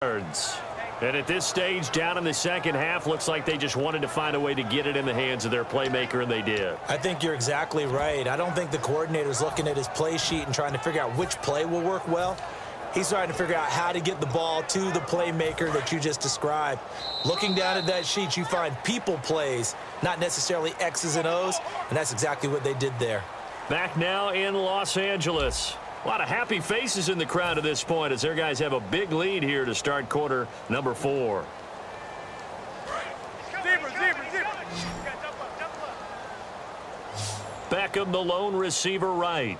yards. And at this stage, down in the second half, looks like they just wanted to find a way to get it in the hands of their playmaker, and they did. I think you're exactly right. I don't think the coordinator's looking at his play sheet and trying to figure out which play will work well. He's trying to figure out how to get the ball to the playmaker that you just described. Looking down at that sheet, you find people plays, not necessarily X's and O's, and that's exactly what they did there. Back now in Los Angeles. A lot of happy faces in the crowd at this point as their guys have a big lead here to start quarter number 4. Beckham, the lone receiver right.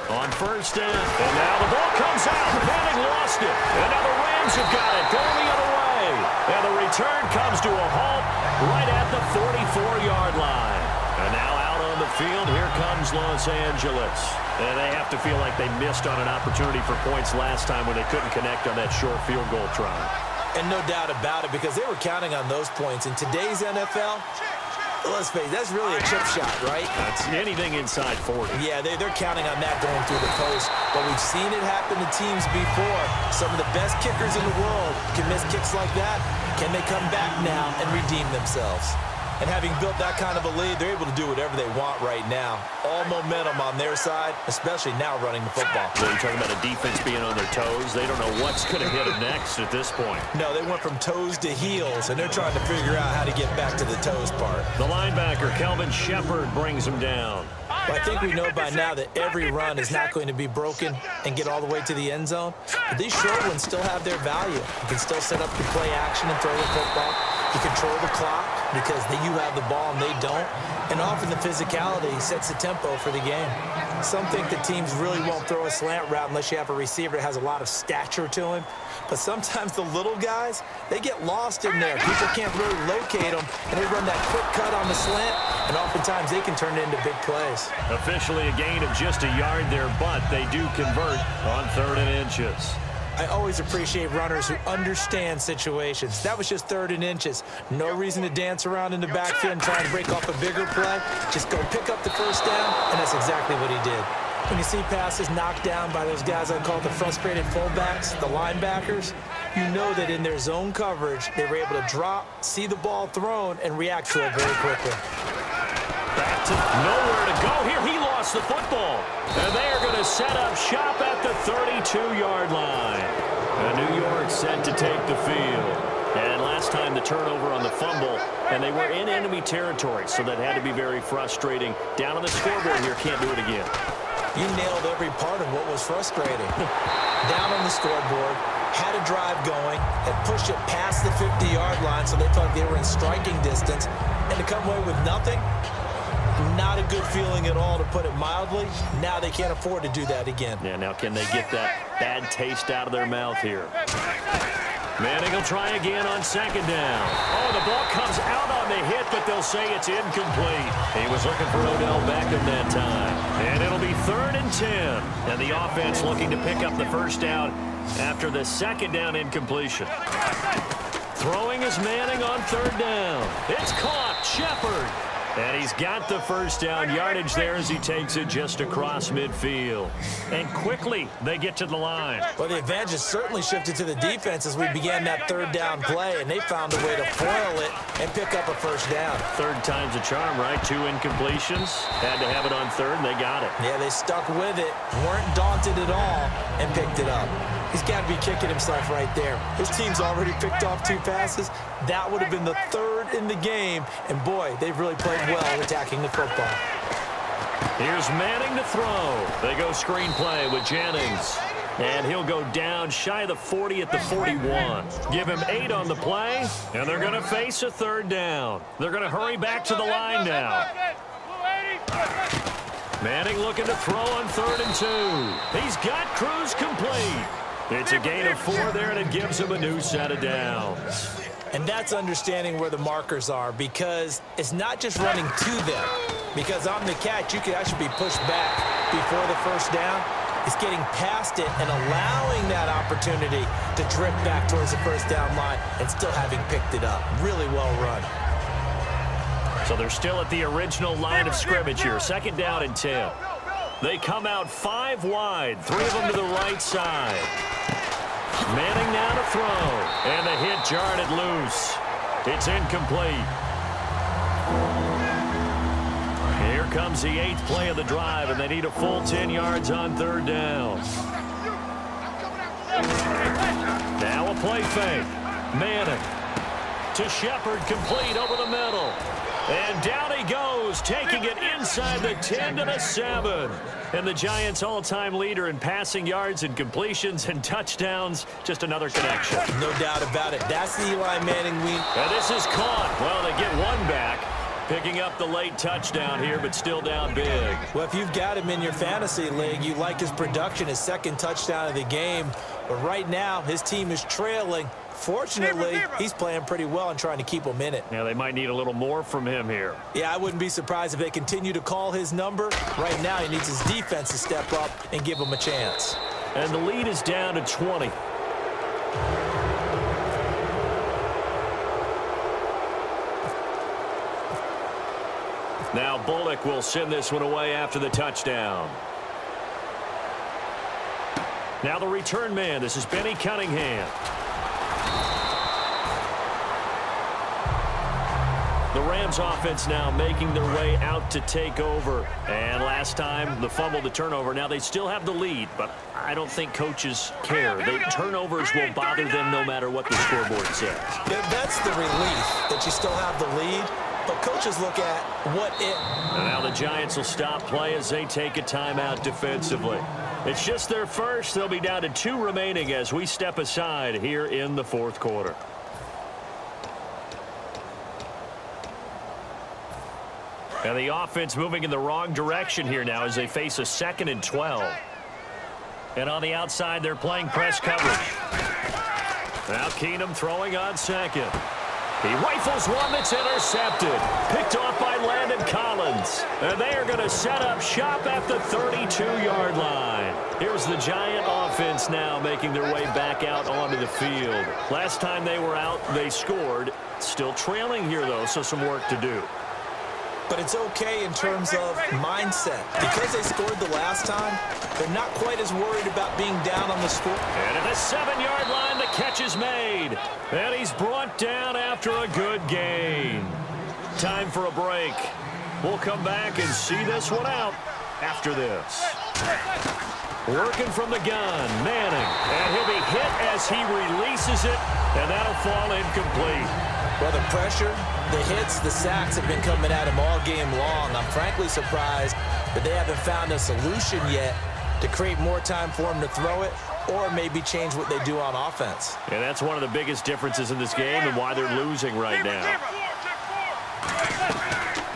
On first down, and now the ball comes out. Manning lost it, and now the Rams have got it going the other way. And the return comes to a halt right at the 44-yard line. And now out on the field, here comes Los Angeles. And they have to feel like they missed on an opportunity for points last time when they couldn't connect on that short field goal try. And no doubt about it, because they were counting on those points. In today's NFL, let's face it, that's really a chip shot, right? That's anything inside 40. Yeah, they're counting on that going through the post. But we've seen it happen to teams before. Some of the best kickers in the world can miss kicks like that. Can they come back now and redeem themselves? And having built that kind of a lead, they're able to do whatever they want right now. All momentum on their side, especially now running the football. So you're talking about a defense being on their toes. They don't know what's going to hit them next at this point. No, they went from toes to heels, and they're trying to figure out how to get back to the toes part. The linebacker, Kelvin Shepard, brings him down. Well, I think we know by now that every run is not going to be broken and get all the way to the end zone. But these short ones still have their value. You can still set up your play action and throw the football. You control the clock because you have the ball and they don't. And often the physicality sets the tempo for the game. Some think that teams really won't throw a slant route unless you have a receiver that has a lot of stature to him. But sometimes the little guys, they get lost in there. People can't really locate them, and they run that quick cut on the slant, and oftentimes they can turn it into big plays. Officially a gain of just a yard there, but they do convert on 3rd and inches. I always appreciate runners who understand situations. That was just 3rd and inches. No reason to dance around in the backfield and try and break off a bigger play. Just go pick up the first down, and that's exactly what he did. When you see passes knocked down by those guys I call the frustrated fullbacks, the linebackers, you know that in their zone coverage, they were able to drop, see the ball thrown, and react to it very quickly. Back to nowhere to go here. He lost the football. And they are going to set up shop at the 32-yard line. And New York set to take the field. And last time the turnover on the fumble, and they were in enemy territory, so that had to be very frustrating. Down on the scoreboard here, can't do it again. You nailed every part of what was frustrating. Down on the scoreboard, had a drive going, had pushed it past the 50-yard line so they thought they were in striking distance, and to come away with nothing, not a good feeling at all, to put it mildly. Now they can't afford to do that again. Yeah, now can they get that bad taste out of their mouth here? Manning will try again on 2nd down. Oh, the ball comes out on the hit, but they'll say it's incomplete. He was looking for Odell Beckham that time. And it'll be 3rd and 10. And the offense looking to pick up the first down after the 2nd down incompletion. Throwing is Manning on 3rd down. It's caught. Shepard. And he's got the first down yardage there as he takes it just across midfield. And quickly, they get to the line. Well, the advantage has certainly shifted to the defense as we began that 3rd down play, and they found a way to foil it and pick up a first down. 3rd time's a charm, right? 2 incompletions. Had to have it on 3rd, and they got it. Yeah, they stuck with it, weren't daunted at all, and picked it up. He's got to be kicking himself right there. His team's already picked off 2 passes. That would have been the 3rd in the game. And, boy, they've really played well attacking the football. Here's Manning to throw. They go screenplay with Jennings. And he'll go down shy of the 40 at the 41. Give him 8 on the play, and they're going to face a 3rd down. They're going to hurry back to the line now. Manning looking to throw on 3rd and 2. He's got Cruz complete. It's a gain of 4 there, and it gives him a new set of downs. And that's understanding where the markers are, because it's not just running to them. Because on the catch, you could actually be pushed back before the first down. It's getting past it and allowing that opportunity to drift back towards the first down line and still having picked it up. Really well run. So they're still at the original line of scrimmage here. 2nd down and 10. They come out 5 wide, 3 of them to the right side. Manning now to throw. And the hit jarred it loose. It's incomplete. Here comes the 8th play of the drive, and they need a full 10 yards on 3rd down. Now a play fake. Manning to Shepard, complete over the middle. And down he goes, taking it inside the 10 to the 7. And the Giants' all-time leader in passing yards and completions and touchdowns. Just another connection. No doubt about it. That's the Eli Manning we... And this is caught. Well, they get one back. Picking up the late touchdown here, but still down big. Well, if you've got him in your fantasy league, you like his production, his 2nd touchdown of the game. But right now, his team is trailing. Fortunately, he's playing pretty well and trying to keep them in it. Yeah, they might need a little more from him here. Yeah, I wouldn't be surprised if they continue to call his number. Right now, he needs his defense to step up and give him a chance. And the lead is down to 20. Now Bullock will send this one away after the touchdown. Now the return man. This is Benny Cunningham. The Rams offense now making their way out to take over. And last time, the fumble, the turnover. Now they still have the lead, but I don't think coaches care. The turnovers will bother them no matter what the scoreboard says. Yeah, that's the relief that you still have the lead. But coaches look at what it... And now the Giants will stop play as they take a timeout defensively. It's just their first. They'll be down to 2 remaining as we step aside here in the 4th quarter. And the offense moving in the wrong direction here now as they face a 2nd and 12. And on the outside, they're playing press coverage. Now Keenum throwing on 2nd. He rifles one that's intercepted. Picked off by Landon Collins. And they are going to set up shop at the 32-yard line. Here's the Giant offense now making their way back out onto the field. Last time they were out, they scored. Still trailing here, though, so some work to do. But it's okay in terms of mindset. Because they scored the last time, they're not quite as worried about being down on the score. And at the 7-yard line, the catch is made. And he's brought down after a good gain. Time for a break. We'll come back and see this one out after this. Working from the gun, Manning. And he'll be hit as he releases it. And that'll fall incomplete. Well, the pressure, the hits, the sacks have been coming at him all game long. I'm frankly surprised that they haven't found a solution yet to create more time for him to throw it or maybe change what they do on offense. Yeah, that's one of the biggest differences in this game and why they're losing right now.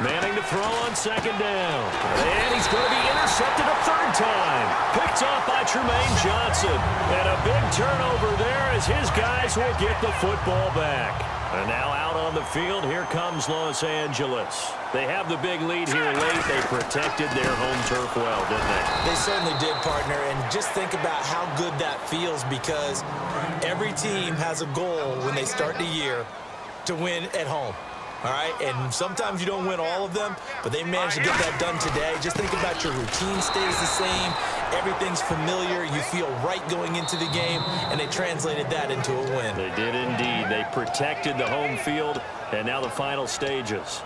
Manning to throw on 2nd down. And he's going to be intercepted a 3rd time. Picked off by Tremaine Johnson. And a big turnover there as his guys will get the football back. And now out on the field, here comes Los Angeles. They have the big lead here late. They protected their home turf well, didn't they? They certainly did, partner. And just think about how good that feels because every team has a goal when they start the year to win at home. All right, and sometimes you don't win all of them, but they managed to get that done today. Just think about your routine stays the same. Everything's familiar. You feel right going into the game, and they translated that into a win. They did indeed. They protected the home field, and now the final stages.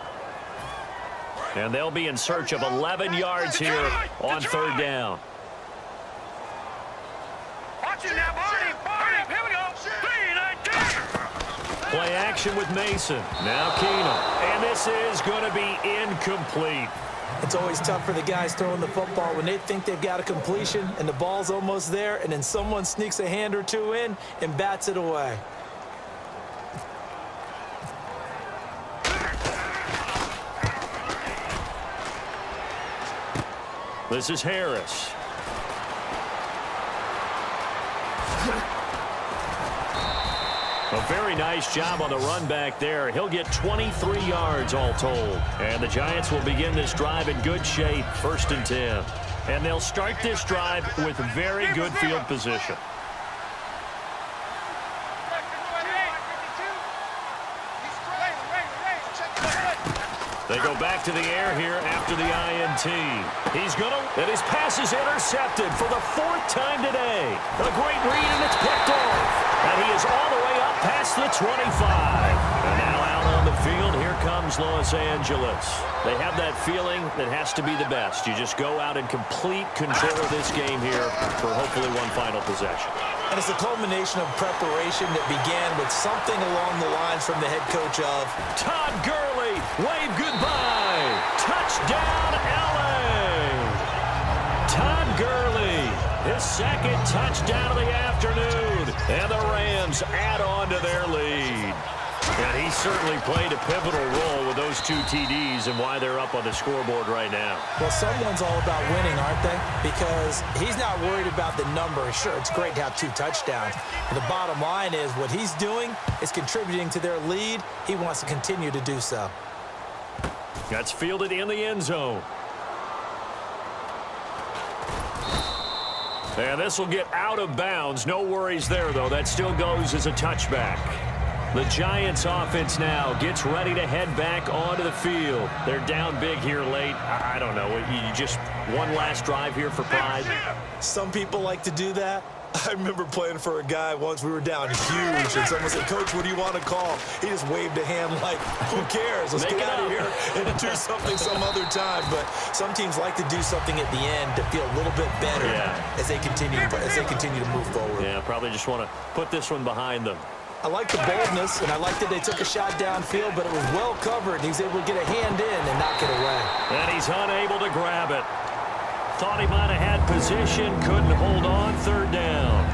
And they'll be in search of 11 yards here on 3rd down. Watch it now, Barney. Here we go. Play action with Mason. Now Keenum. And this is going to be incomplete. It's always tough for the guys throwing the football when they think they've got a completion and the ball's almost there, and then someone sneaks a hand or two in and bats it away. This is Harris. A very nice job on the run back there. He'll get 23 yards all told. And the Giants will begin this drive in good shape, 1st and 10. And they'll start this drive with very good field position. They They go back to the air here after the INT. He's going to, and his pass is intercepted for the 4th time today. A great read, and it's picked off. And he is all the way up past the 25. And now out on the field, here comes Los Angeles. They have that feeling that has to be the best. You just go out and complete control of this game here for hopefully one final possession. And it's a culmination of preparation that began with something along the lines from the head coach of Todd Gurley, wave goodbye. Touchdown, LA. Todd Gurley, his 2nd touchdown of the afternoon. And the Rams add on to their lead. And he certainly played a pivotal role with those 2 TDs and why they're up on the scoreboard right now. Well, someone's all about winning, aren't they? Because he's not worried about the number. Sure, it's great to have 2 touchdowns. But the bottom line is what he's doing is contributing to their lead. He wants to continue to do so. That's fielded in the end zone. And this will get out of bounds. No worries there, though. That still goes as a touchback. The Giants offense now gets ready to head back onto the field. They're down big here late. I don't know. You just one last drive here for pride? Some people like to do that. I remember playing for a guy once. We were down huge, and someone said, "Coach, what do you want to call?" He just waved a hand like, who cares? Let's get out of here and do something some other time. But some teams like to do something at the end to feel a little bit better as they continue to move forward. Yeah, probably just want to put this one behind them. I like the boldness, and I like that they took a shot downfield, but it was well covered. He was able to get a hand in and knock it away. And he's unable to grab it. Thought he might have had position, couldn't hold on, 3rd down.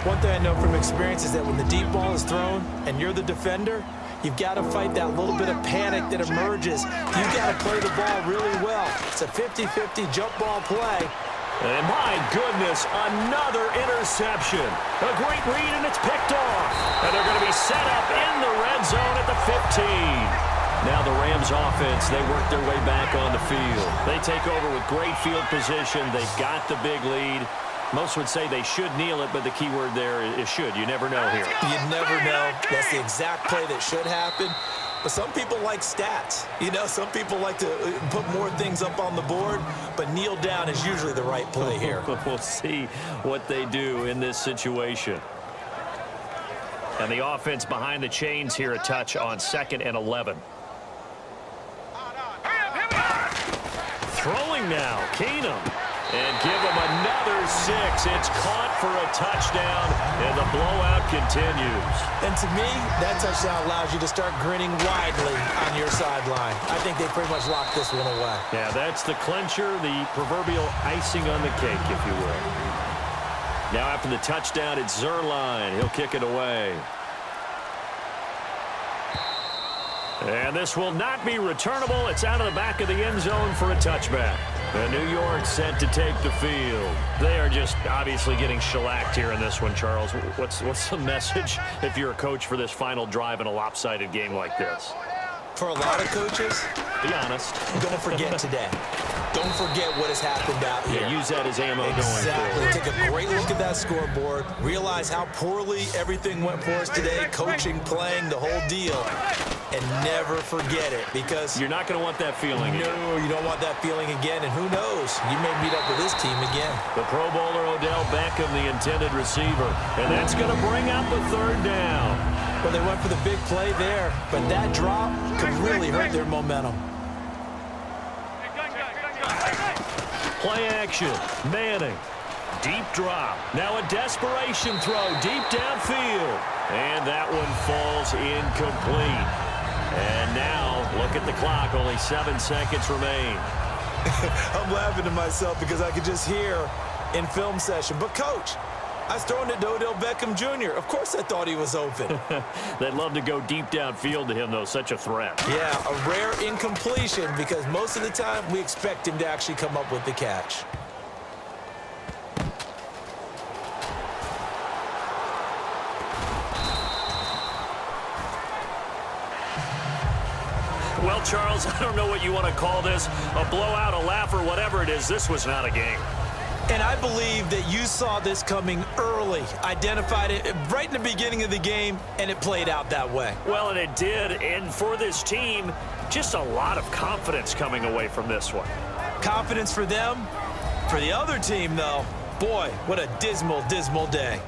One thing I know from experience is that when the deep ball is thrown and you're the defender, you've got to fight that little bit of panic that emerges. You've got to play the ball really well. It's a 50-50 jump ball play. And my goodness, another interception. A great read, and it's picked off. And they're going to be set up in the red zone at the 15. Now the Rams offense, they work their way back on the field. They take over with great field position. They've got the big lead. Most would say they should kneel it, but the key word there is should. You never know here. You never know. That's the exact play that should happen. But some people like stats. You know, some people like to put more things up on the board, but kneel down is usually the right play here. We'll see what they do in this situation. And the offense behind the chains here, a touch on 2nd and 11. Throwing now, Keenum. And give him another 6. It's caught for a touchdown, and the blowout continues. And to me, that touchdown allows you to start grinning widely on your sideline. I think they pretty much locked this one away. Yeah, that's the clincher, the proverbial icing on the cake, if you will. Now after the touchdown, it's Zerline. He'll kick it away. And this will not be returnable. It's out of the back of the end zone for a touchback. And New York set to take the field. They are just obviously getting shellacked here in this one, Charles. What's the message if you're a coach for this final drive in a lopsided game like this? For a lot of coaches, be honest, don't forget today. Don't forget what has happened out here. Yeah, use that as ammo going forward. forward. Take a great look at that scoreboard. Realize how poorly everything went for us today. Coaching, playing, the whole deal. And never forget it, because you're not going to want that feeling again. No, you don't want that feeling again. And who knows? You may meet up with this team again. The Pro Bowler Odell Beckham, the intended receiver. And that's going to bring out the 3rd down. Well, they went for the big play there, but that drop could really hurt their momentum. Play action. Manning. Deep drop. Now a desperation throw deep downfield. And that one falls incomplete. And now, look at the clock. Only 7 seconds remain. I'm laughing to myself because I could just hear in film session, but Coach, I was throwing it to Odell Beckham Jr. Of course I thought he was open. They'd love to go deep downfield to him, though. Such a threat. Yeah, a rare incompletion because most of the time we expect him to actually come up with the catch. Well, Charles, I don't know what you want to call this, a blowout, a laugh, or whatever it is. This was not a game. And I believe that you saw this coming early, identified it right in the beginning of the game, and it played out that way. Well, and it did. And for this team, Just a lot of confidence coming away from this one. Confidence for them. For the other team, though, boy, what a dismal, dismal day.